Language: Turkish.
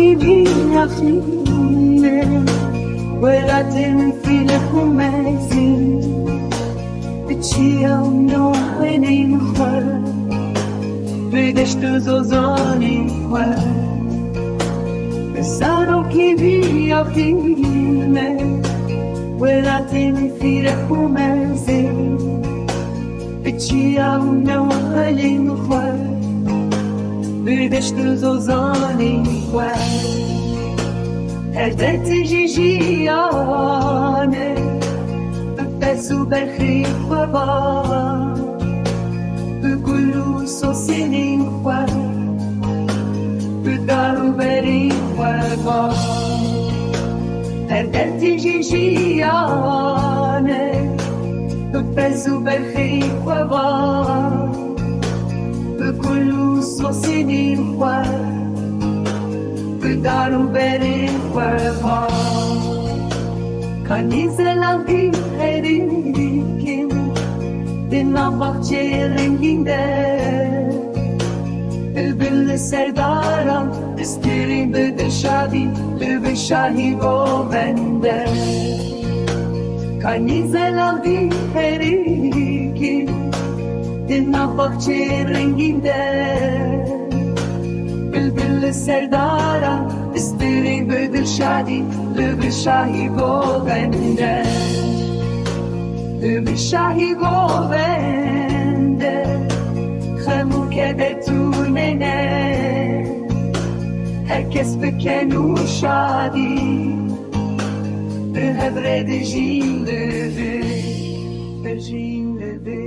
gibi yafine ولكن في الخماسي بتشيل نوعيني مخر بدش تزوزاني مخر بسانو كبير يفيني ولكن في الخماسي بتشيل نوعيني مخر بدش تزوزاني مخر هدت جيجيانه ببسو بالخير وبا بكلو سوسيني وبا بدارو بري وبا هدت جيجيانه ببسو بالخير وبا بكلو سوسيني وبا بدارو بري وبا Kanizeler herikin Dinle bahçe renginde Bülbüllü serdaran İsterim de şadi Bülbül şahi o bende Kanizeler herikin Dinle bahçe renginde Bülbüllü serdaran İsterim de şadi Bülbül şahi o bende Bülbül şahi o bende Xemuk edetûnene Herkes bekenu şadi Hevre de jin levi De jin levi